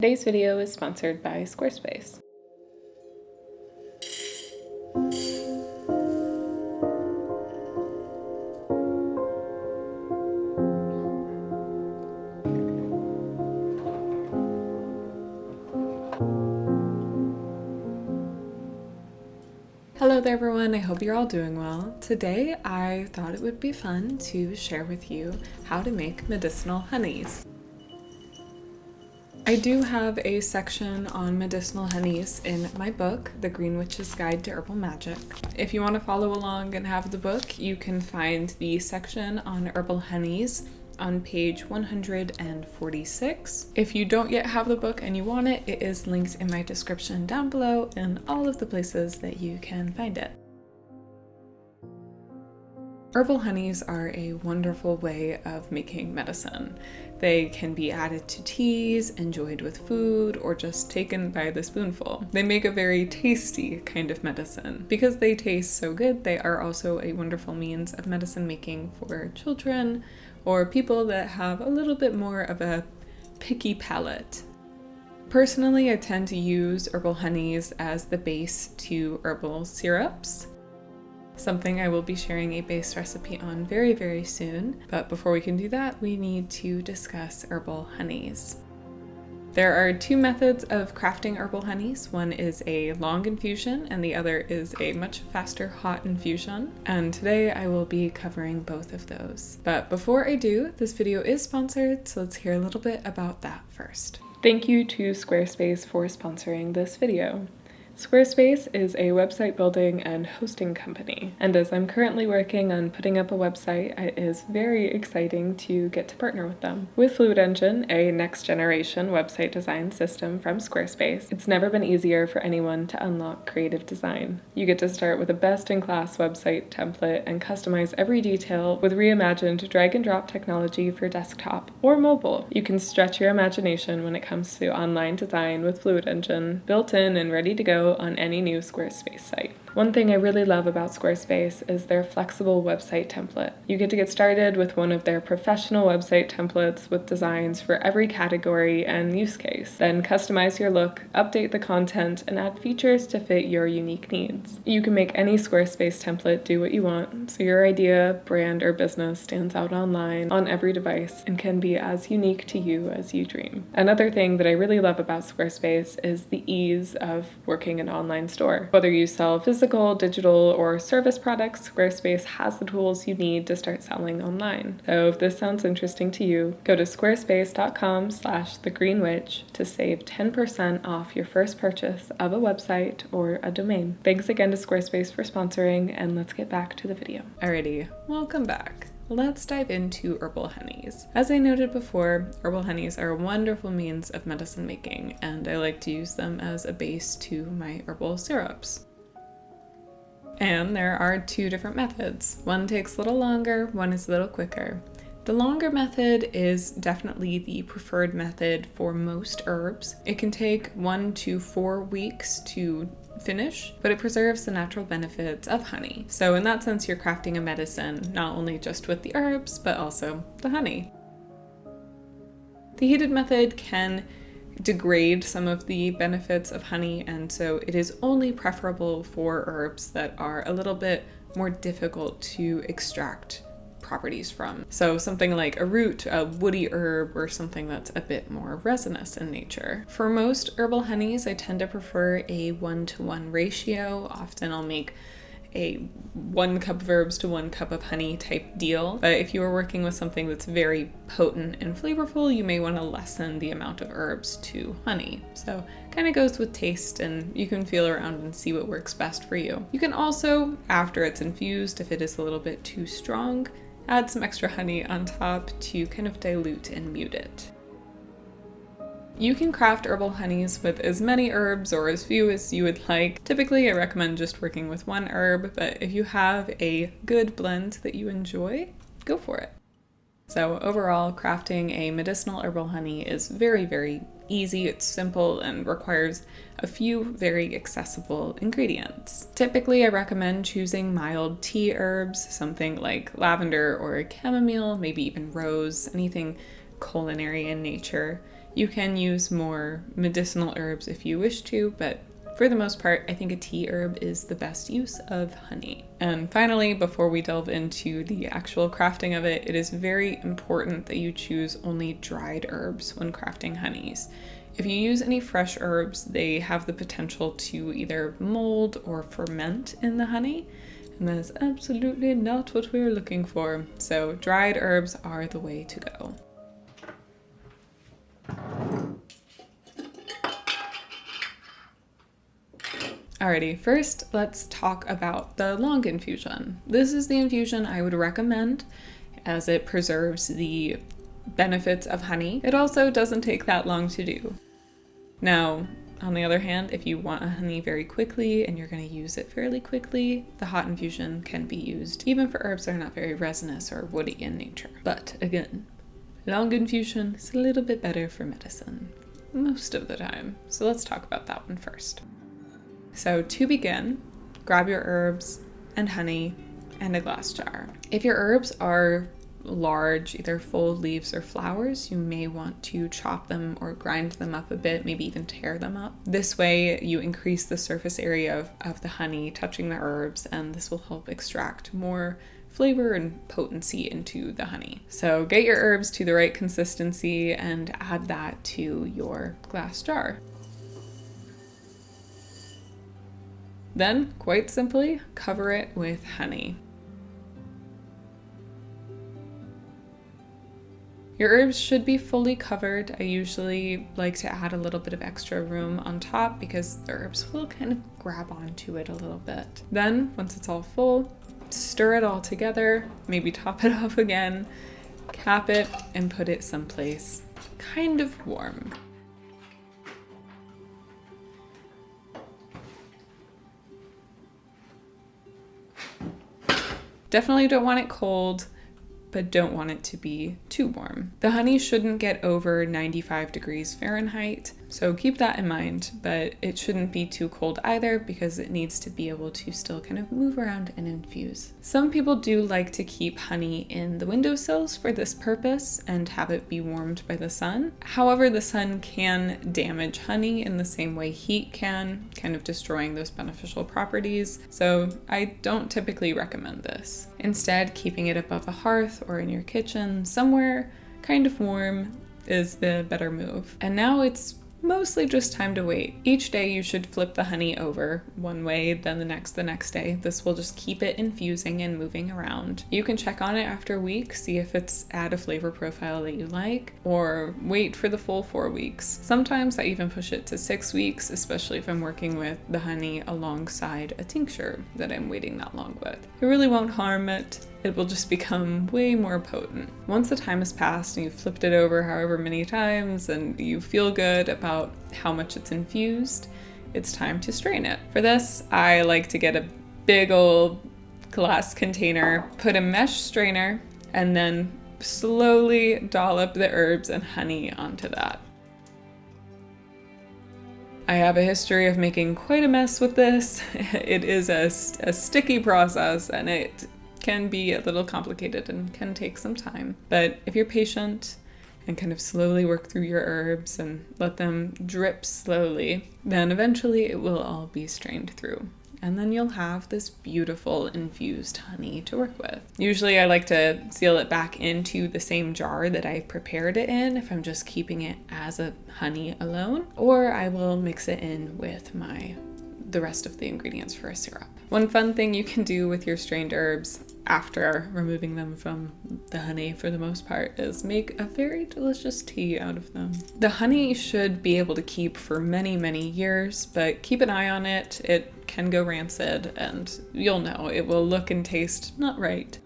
Today's video is sponsored by Squarespace. Hello there everyone, I hope you're all doing well. Today I thought it would be fun to share with you how to make medicinal honeys. I do have a section on medicinal honeys in my book, The Green Witch's Guide to Herbal Magic. If you want to follow along and have the book, you can find the section on herbal honeys on page 146. If you don't yet have the book and you want it, it is linked in my description down below and all of the places that you can find it. Herbal honeys are a wonderful way of making medicine. They can be added to teas, enjoyed with food, or just taken by the spoonful. They make a very tasty kind of medicine. Because they taste so good, they are also a wonderful means of medicine making for children or people that have a little bit more of a picky palate. Personally, I tend to use herbal honeys as the base to herbal syrups. Something I will be sharing a base recipe on very, very soon. But before we can do that, we need to discuss herbal honeys. There are two methods of crafting herbal honeys. One is a long infusion and the other is a much faster hot infusion. And today I will be covering both of those. But before I do, this video is sponsored, so let's hear a little bit about that first. Thank you to Squarespace for sponsoring this video. Squarespace is a website building and hosting company, and as I'm currently working on putting up a website, it is very exciting to get to partner with them. With Fluid Engine, a next-generation website design system from Squarespace, it's never been easier for anyone to unlock creative design. You get to start with a best-in-class website template and customize every detail with reimagined drag-and-drop technology for desktop or mobile. You can stretch your imagination when it comes to online design with Fluid Engine, built in and ready to go on any new Squarespace site. One thing I really love about Squarespace is their flexible website template. You get to get started with one of their professional website templates with designs for every category and use case. Then customize your look, update the content, and add features to fit your unique needs. You can make any Squarespace template do what you want, so your idea, brand, or business stands out online on every device and can be as unique to you as you dream. Another thing that I really love about Squarespace is the ease of working an online store. Whether you sell physical, digital, or service products, Squarespace has the tools you need to start selling online. So if this sounds interesting to you, go to squarespace.com/thegreenwitch to save 10% off your first purchase of a website or a domain. Thanks again to Squarespace for sponsoring, and let's get back to the video. Alrighty, welcome back. Let's dive into herbal honeys. As I noted before, herbal honeys are a wonderful means of medicine making, and I like to use them as a base to my herbal syrups. And there are two different methods. One takes a little longer, one is a little quicker. The longer method is definitely the preferred method for most herbs. It can take 1 to 4 weeks to finish, but it preserves the natural benefits of honey. So in that sense, you're crafting a medicine, not only just with the herbs, but also the honey. The heated method can degrade some of the benefits of honey, and so it is only preferable for herbs that are a little bit more difficult to extract properties from. So something like a root, a woody herb, or something that's a bit more resinous in nature. For most herbal honeys, I tend to prefer a 1-to-1 ratio. Often I'll make a 1 cup of herbs to 1 cup of honey type deal. But if you are working with something that's very potent and flavorful, you may want to lessen the amount of herbs to honey. So kind of goes with taste, and you can feel around and see what works best for you. You can also, after it's infused, if it is a little bit too strong, add some extra honey on top to kind of dilute and mute it. You can craft herbal honeys with as many herbs or as few as you would like. Typically, I recommend just working with 1 herb, but if you have a good blend that you enjoy, go for it. So overall, crafting a medicinal herbal honey is very, very easy. It's simple and requires a few very accessible ingredients. Typically, I recommend choosing mild tea herbs, something like lavender or chamomile, maybe even rose, anything culinary in nature. You can use more medicinal herbs if you wish to, but for the most part, I think a tea herb is the best use of honey. And finally, before we delve into the actual crafting of it, it is very important that you choose only dried herbs when crafting honeys. If you use any fresh herbs, they have the potential to either mold or ferment in the honey, and that is absolutely not what we're looking for. So dried herbs are the way to go. Alrighty, first let's talk about the long infusion. This is the infusion I would recommend as it preserves the benefits of honey. It also doesn't take that long to do. Now, on the other hand, if you want a honey very quickly and you're going to use it fairly quickly, the hot infusion can be used, even for herbs that are not very resinous or woody in nature. But again, long infusion is a little bit better for medicine most of the time. So let's talk about that one first. So to begin, grab your herbs and honey and a glass jar. If your herbs are large, either full leaves or flowers, you may want to chop them or grind them up a bit, maybe even tear them up. This way you increase the surface area of the honey touching the herbs, and this will help extract more flavor and potency into the honey. So get your herbs to the right consistency and add that to your glass jar. Then, quite simply, cover it with honey. Your herbs should be fully covered. I usually like to add a little bit of extra room on top because the herbs will kind of grab onto it a little bit. Then, once it's all full, stir it all together, maybe top it off again, cap it, and put it someplace kind of warm. Definitely don't want it cold, but don't want it to be too warm. The honey shouldn't get over 95 degrees Fahrenheit, so keep that in mind, but it shouldn't be too cold either because it needs to be able to still kind of move around and infuse. Some people do like to keep honey in the windowsills for this purpose and have it be warmed by the sun. However, the sun can damage honey in the same way heat can, kind of destroying those beneficial properties, so I don't typically recommend this. Instead, keeping it above a hearth or in your kitchen, somewhere kind of warm, is the better move. And now it's mostly just time to wait. Each day you should flip the honey over one way, then the next day. This will just keep it infusing and moving around. You can check on it after a week, see if it's at a flavor profile that you like, or wait for the full 4 weeks. Sometimes I even push it to 6 weeks, especially if I'm working with the honey alongside a tincture that I'm waiting that long with. It really won't harm it. It will just become way more potent. Once the time has passed and you've flipped it over however many times and you feel good about how much it's infused, it's time to strain it. For this, I like to get a big old glass container, put a mesh strainer, and then slowly dollop the herbs and honey onto that. I have a history of making quite a mess with this. It is a sticky process, and it can be a little complicated and can take some time. But if you're patient and kind of slowly work through your herbs and let them drip slowly, then eventually it will all be strained through. And then you'll have this beautiful infused honey to work with. Usually I like to seal it back into the same jar that I prepared it in if I'm just keeping it as a honey alone, or I will mix it in with the rest of the ingredients for a syrup. One fun thing you can do with your strained herbs after removing them from the honey for the most part is make a very delicious tea out of them. The honey should be able to keep for many, many years, but keep an eye on it. It can go rancid and you'll know it will look and taste not right.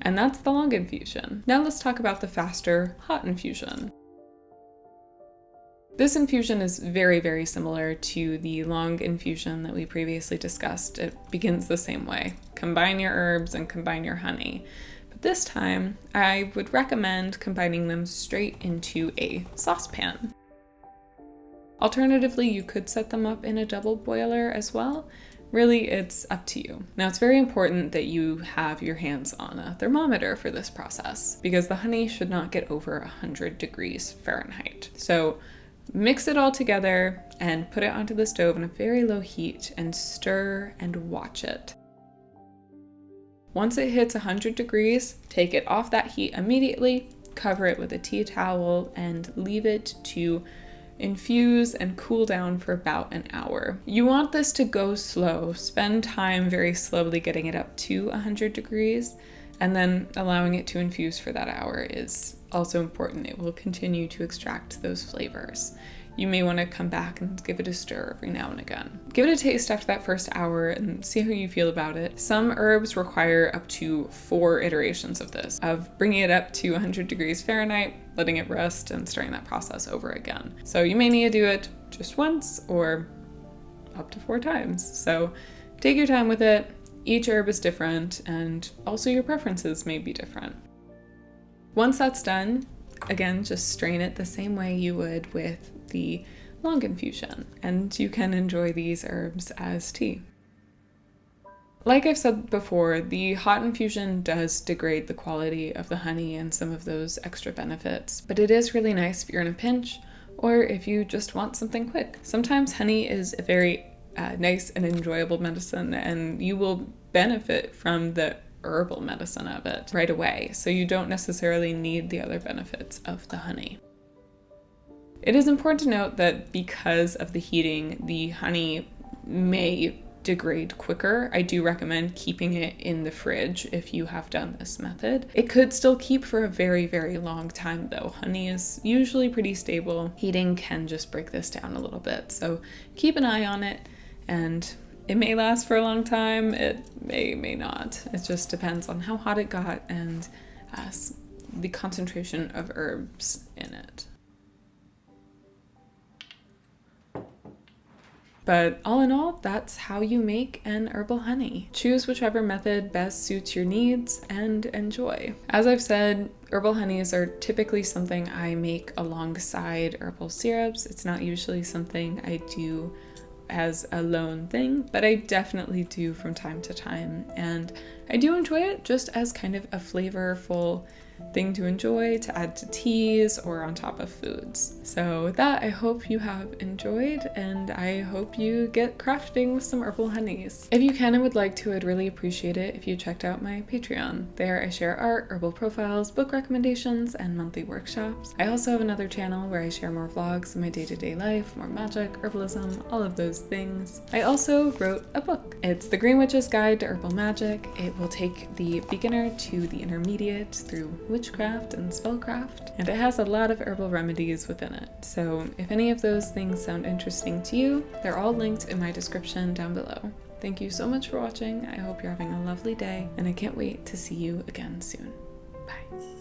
And that's the long infusion. Now let's talk about the faster hot infusion. This infusion is very, very similar to the long infusion that we previously discussed. It begins the same way. Combine your herbs and combine your honey. But this time, I would recommend combining them straight into a saucepan. Alternatively, you could set them up in a double boiler as well, Really, it's up to you. Now, it's very important that you have your hands on a thermometer for this process because the honey should not get over 100 degrees Fahrenheit. So mix it all together and put it onto the stove on a very low heat and stir and watch it. Once it hits 100 degrees, take it off that heat immediately, cover it with a tea towel, and leave it to infuse and cool down for about an hour. You want this to go slow. Spend time very slowly getting it up to 100 degrees, and then allowing it to infuse for that hour is also important. It will continue to extract those flavors. You may want to come back and give it a stir every now and again. Give it a taste after that first hour and see how you feel about it. Some herbs require up to 4 iterations of this, of bringing it up to 100 degrees Fahrenheit, letting it rest, and starting that process over again. So you may need to do it just once or up to 4 times. So take your time with it. Each herb is different, and also your preferences may be different. Once that's done, again, just strain it the same way you would with the long infusion, and you can enjoy these herbs as tea. Like I've said before, the hot infusion does degrade the quality of the honey and some of those extra benefits, but it is really nice if you're in a pinch or if you just want something quick. Sometimes honey is a very nice and enjoyable medicine, and you will benefit from the herbal medicine of it right away, so you don't necessarily need the other benefits of the honey. It is important to note that because of the heating, the honey may degrade quicker. I do recommend keeping it in the fridge if you have done this method. It could still keep for a very, very long time though. Honey is usually pretty stable. Heating can just break this down a little bit, so keep an eye on it, and it may last for a long time, it may not. It just depends on how hot it got and the concentration of herbs in it. But all in all, that's how you make an herbal honey. Choose whichever method best suits your needs and enjoy. As I've said, herbal honeys are typically something I make alongside herbal syrups. It's not usually something I do as a lone thing, but I definitely do from time to time. And I do enjoy it just as kind of a flavorful thing to enjoy, to add to teas or on top of foods. So with that, I hope you have enjoyed, and I hope you get crafting with some herbal honeys. If you can and would like to, I'd really appreciate it if you checked out my Patreon. There I share art, herbal profiles, book recommendations, and monthly workshops. I also have another channel where I share more vlogs of my day-to-day life, more magic, herbalism, all of those things. I also wrote a book. It's The Green Witch's Guide to Herbal Magic. It will take the beginner to the intermediate through witchcraft and spellcraft, and it has a lot of herbal remedies within it. So if any of those things sound interesting to you, they're all linked in my description down below. Thank you so much for watching. I hope you're having a lovely day, and I can't wait to see you again soon. Bye.